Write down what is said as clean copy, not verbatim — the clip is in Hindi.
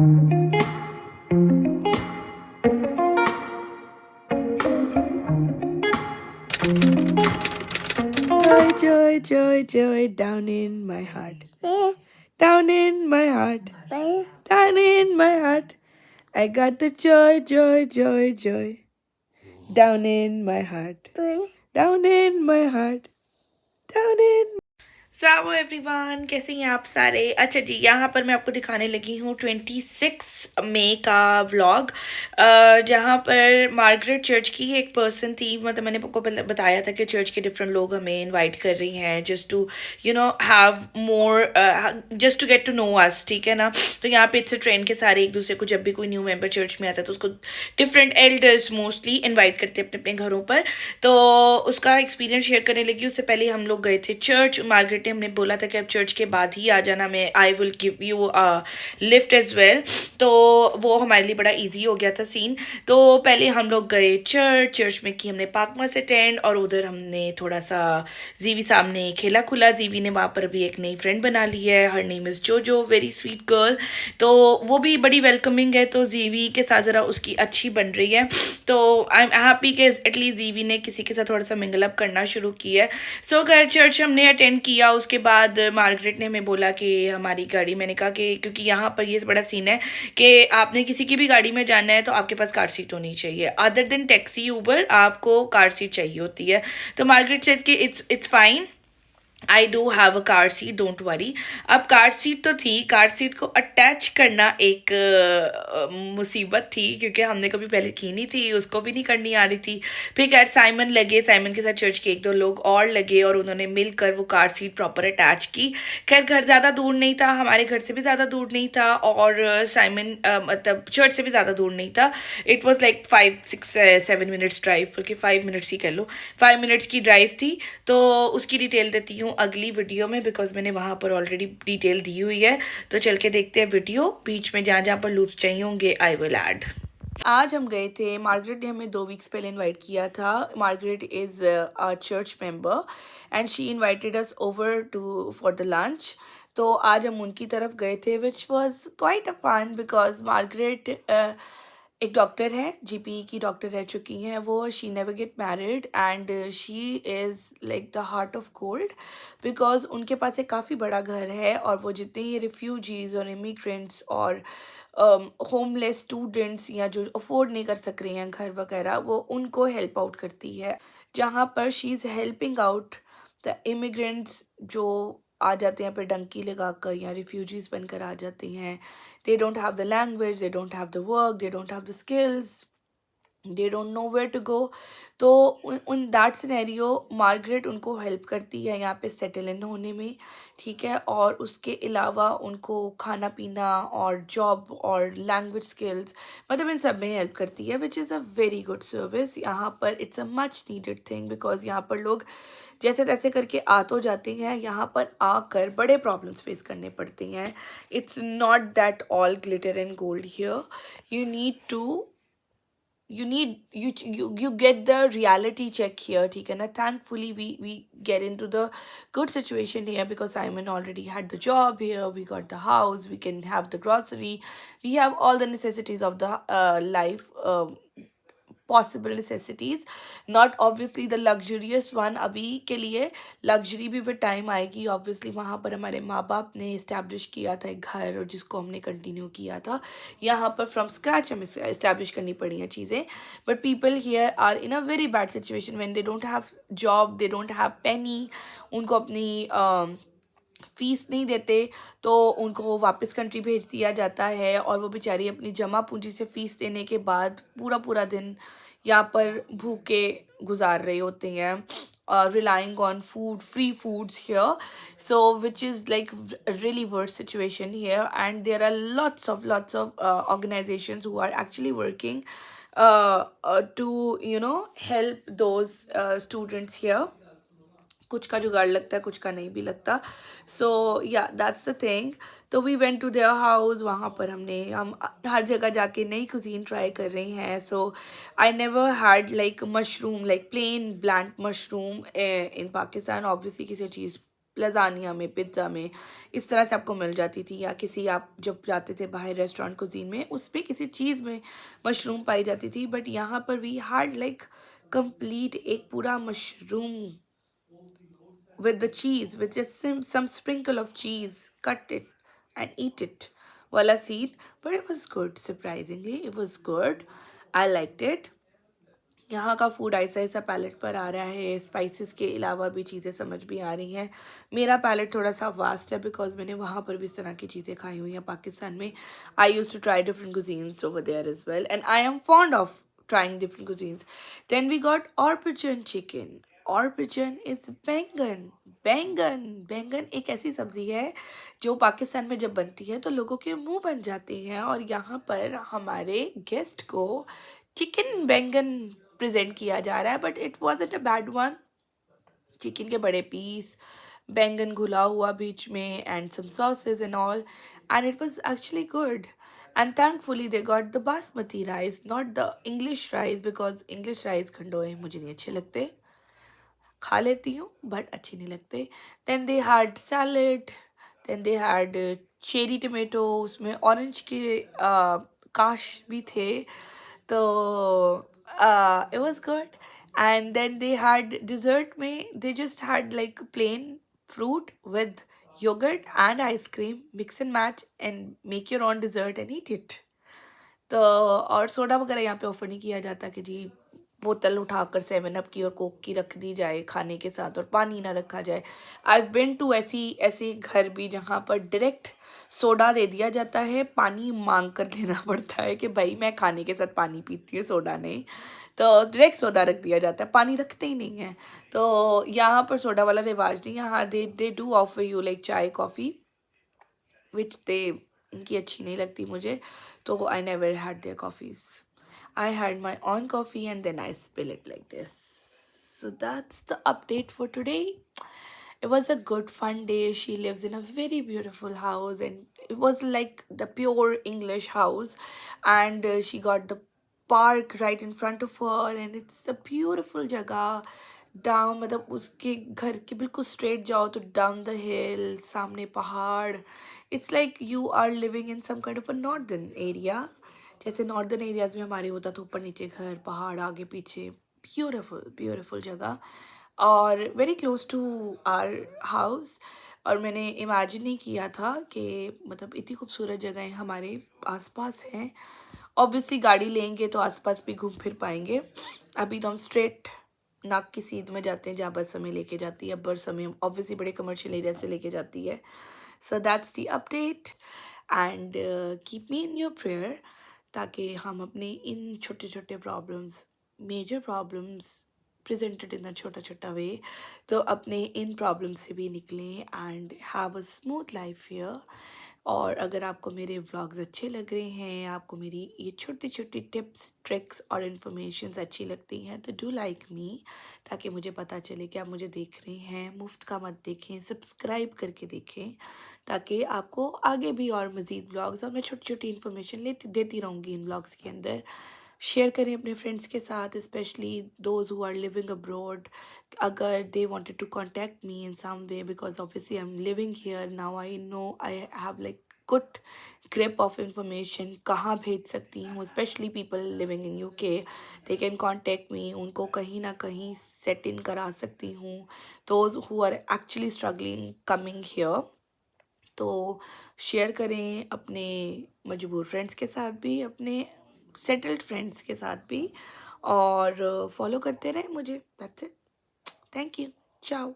Joy, joy, joy, joy, down in my heart. Down in my heart. Down in my heart. I got the joy, joy, joy, joy. Down in my heart. Down in my heart. Down in अस्सलाम एवरीवन, कैसे हैं आप सारे। अच्छा जी, यहाँ पर मैं आपको दिखाने लगी हूँ 26 मई का व्लॉग, जहाँ पर मार्गरेट चर्च की एक पर्सन थी। मतलब मैंने आपको बताया था कि चर्च के डिफरेंट लोग हमें इनवाइट कर रही हैं just to have more, just to get to know us, ठीक है ना। तो यहाँ पे इट्स ट्रेंड के सारे एक दूसरे को, जब भी कोई न्यू मेंबर चर्च में आता है तो उसको डिफरेंट एल्डर्स मोस्टली इन्वाइट करते हैं अपने अपने घरों पर। तो उसका एक्सपीरियंस शेयर करने लगी। उससे पहले हम लोग गए थे चर्च। मार्गरेट ने हमने बोला था कि अब चर्च के बाद ही आ जाना, मैं I will give you lift as well. तो वो हमारे लिए बड़ा इजी हो गया था सीन। तो पहले हम लोग गए चर्च में की हमने पाकमास अटेंड, और उधर हमने थोड़ा सा जीवी सामने खेला खुला। जीवी ने वहाँ पर भी एक नई फ्रेंड बना ली है, हर नेम इज़ जोजो, वेरी स्वीट गर्ल। तो वो भी बड़ी वेलकमिंग है, तो जीवी के साथ ज़रा उसकी अच्छी बन रही है। तो आई एम हैप्पी कि एटलीस्ट जीवी ने किसी के साथ थोड़ा सा मिंगल अप करना शुरू किया है। सो खैर चर्च हमने अटेंड किया। उसके बाद मार्गरेट ने हमें बोला कि हमारी गाड़ी, मैंने कहा कि क्योंकि यहाँ पर ये बड़ा सीन है कि आपने किसी की भी गाड़ी में जाना है तो आपके पास कार सीट होनी चाहिए। अदर देन टैक्सी ऊबर आपको कार सीट चाहिए होती है। तो मार्गरेट सेड कि it's fine, I do have a car seat, don't worry. अब कार सीट तो थी, कार सीट को अटैच करना एक मुसीबत थी, क्योंकि हमने कभी पहले की नहीं थी, उसको भी नहीं करनी आ रही थी। फिर खैर साइमन लगे, साइमन के साथ चर्च के एक दो लोग और लगे, और उन्होंने मिलकर वो कार सीट प्रॉपर अटैच की। खैर घर ज़्यादा दूर नहीं था, हमारे घर से भी ज़्यादा दूर नहीं था, और साइमन मतलब चर्च से भी ज़्यादा दूर नहीं था। It was like 5-6-7 minutes drive, बल्कि 5 मिनट्स ही कह लो, 5 मिनट्स की ड्राइव थी। तो उसकी डिटेल देती हूँ अगली वीडियो में, बिकॉज मैंने वहाँ पर ऑलरेडी डिटेल दी हुई है। तो चल के देखते हैं वीडियो, बीच में जहाँ जहाँ पर लूप्स चाहिए होंगे आई विल ऐड। आज हम गए थे, मार्गरेट ने हमें 2 वीक्स पहले इनवाइट किया था। Margaret is a church member and she invited us over to for the lunch. तो आज हम उनकी तरफ गए थे, which was quite a fun, because Margaret एक डॉक्टर है, जीपी की डॉक्टर रह चुकी हैं वो। She never get married and she is like the heart of gold, because उनके पास एक काफ़ी बड़ा घर है, और वो जितने ये रिफ्यूजीज़ और इमिग्रेंट्स और होमलेस स्टूडेंट्स या जो अफोर्ड नहीं कर सक रहे हैं घर वगैरह, वो उनको हेल्प आउट करती है। जहाँ पर she is helping out the immigrants जो आ जाते हैं पर डंकी लगाकर या रिफ्यूजीज बनकर आ जाते हैं। They don't have the language, they don't have the work, they don't have the skills, they don't know where to go. तो उन दैट सिनेरियो मार्गरेट उनको हेल्प करती है यहाँ पे सेटल इन होने में, ठीक है। और उसके अलावा उनको खाना पीना और जॉब और लैंग्वेज स्किल्स, मतलब इन सब में हेल्प करती है, which is a very good service. यहाँ पर it's a much needed thing, because यहाँ पर लोग जैसे तैसे करके आ तो जाते हैं, यहाँ पर आकर बड़े प्रॉब्लम्स फेस करने पड़ते हैं। It's not that all glitter and gold here, you need to you get the reality check here, ठीक है ना। thankfully we get into the good situation here, because Simon already had the job here, we got the house, we can have the grocery, we have all the necessities of the life, possible necessities, not obviously the luxurious one. अभी के लिए लग्जरी भी विद टाइम आएगी ऑब्वियसली। वहाँ पर हमारे माँ बाप ने इस्टेब्लिश किया था एक घर, और जिसको हमने कंटिन्यू किया था। यहाँ पर फ्रॉम स्क्रैच हमें इस्टेब्लिश करनी पड़ी हैं चीज़ें। But people here are in a very bad situation when they don't have job, they don't have penny, उनको अपनी फीस नहीं देते तो उनको वापस कंट्री भेज दिया जाता है, और वो बेचारी अपनी जमा पूंजी से फ़ीस देने के बाद पूरा पूरा दिन यहाँ पर भूखे गुजार रहे होते हैं, relying on food, free foods here. So which is like really worst situation here, and there are lots of organizations who are actually working to help those students here। कुछ का जुगाड़ लगता है, कुछ का नहीं भी लगता। सो या दैट्स द थिंग। तो we went to their house, वहाँ पर हम हर जगह जाके नई कुजीन ट्राई कर रही हैं। So I never had like mushroom, like plain blank mushroom in Pakistan. Obviously किसी चीज़ लजानिया में, पिज्ज़ा में, इस तरह से आपको मिल जाती थी। या किसी आप जब जाते थे बाहर रेस्टोरेंट कुजीन में, उसमें किसी चीज़ में मशरूम पाई जाती थी। बट यहाँ पर वी हैड लाइक कंप्लीट एक पूरा mushroom with the cheese, with just some sprinkle of cheese, cut it and eat it. Wala seed, but it was good. Surprisingly, it was good. I liked it. यहाँ का फूड ऐसा ऐसा पैलेट पर आ रहा है, स्पाइसेस के अलावा भी चीज़ें समझ भी आ रही हैं। मेरा पैलेट थोड़ा सा वास्ट है बिकॉज मैंने वहाँ पर भी इस तरह की चीज़ें खाई हुई हैं पाकिस्तान में। I used to try different cuisines over there as well, and I am fond of trying different cuisines. Then we got Orpijan chicken. Orpijan is बैंगन। बैंगन बैंगन एक ऐसी सब्जी है जो पाकिस्तान में जब बनती है तो लोगों के मुंह बन जाती है, और यहाँ पर हमारे गेस्ट को चिकन बैंगन प्रेजेंट किया जा रहा है, but it wasn't a bad one. Chicken के बड़े पीस, बैंगन घुला हुआ बीच में, and some sauces and all, and it was actually good. And thankfully they got the basmati rice, not the English rice, because English rice खंडोए मुझे नहीं अच्छे लगते, खा लेती हूँ बट अच्छे नहीं लगते। Then they had salad, then they had cherry tomato, उसमें ऑरेंज के काश भी थे, तो it was good. And then they had dessert में they just had like plain fruit with yogurt and ice cream, mix and match and make your own dessert and eat it. तो और सोडा वगैरह यहाँ पे ऑफर नहीं किया जाता कि जी बोतल उठाकर 7 अप की और कोक की रख दी जाए खाने के साथ और पानी ना रखा जाए। आई बिन टू ऐसी घर भी जहाँ पर डायरेक्ट सोडा दे दिया जाता है, पानी मांग कर देना पड़ता है कि भाई मैं खाने के साथ पानी पीती हूँ, सोडा नहीं। तो डायरेक्ट सोडा रख दिया जाता है, पानी रखते ही नहीं है। तो यहाँ पर सोडा वाला रिवाज नहीं, यहाँ they do offer you like चाय कॉफ़ी, विच दे इनकी अच्छी नहीं लगती मुझे, तो आई never had there coffees. I had my own coffee and then I spill it like this. So that's the update for today. It was a good fun day. She lives in a very beautiful house, and it was like the pure English house, and she got the park right in front of her, and it's a beautiful jagah. Down मतलब उसके घर के बिल्कुल स्ट्रेट जाओ तो डाउन द हिल, सामने पहाड़, it's like you are living in some kind of a northern area. जैसे नॉर्दर्न एरियाज़ में हमारे होता था ऊपर नीचे घर, पहाड़ आगे पीछे, ब्यूटीफुल ब्यूटीफुल जगह, और very close to our house. और मैंने इमेजिन नहीं किया था कि मतलब इतनी खूबसूरत जगहें हमारे आसपास हैं। ऑब्वियसली गाड़ी लेंगे तो आसपास भी घूम फिर पाएंगे। अभी तो हम स्ट्रेट नाक की सीध में जाते हैं जहाँ बस हमें लेके जाती है। बस हमें ऑब्वियसली बड़े कमर्शियल एरिया से लेके जाती है। So that's the update, and keep me in your prayer, ताकि हम अपने इन छोटे छोटे problems, major problems presented in a छोटा छोटा वे, तो अपने इन प्रॉब्लम से भी निकलें and have a smooth life here. और अगर आपको मेरे व्लॉग्स अच्छे लग रहे हैं, आपको मेरी ये छोटी छोटी टिप्स ट्रिक्स और इन्फॉर्मेशंस अच्छी लगती हैं, तो डू लाइक मी, ताकि मुझे पता चले कि आप मुझे देख रहे हैं। मुफ्त का मत देखें, सब्सक्राइब करके देखें, ताकि आपको आगे भी और मज़ीद व्लॉग्स और मैं छोटी छोटी इन्फॉर्मेशन देती रहूँगी इन व्लॉग्स के अंदर। शेयर करें अपने फ्रेंड्स के साथ, specially those who are living abroad. अगर they wanted to contact me in some way, because obviously I am living here now, I know I have like good grip of information कहाँ भेज सकती हूँ। Specially people living in UK, they can contact me, उनको कहीं ना कहीं सेट इन करा सकती हूँ। Those who are actually struggling coming here, तो शेयर करें अपने मजबूर फ्रेंड्स के साथ भी, अपने सेटल्ड फ्रेंड्स के साथ भी, और फॉलो करते रहें मुझे। दैट्स इट, थैंक यू, चाओ।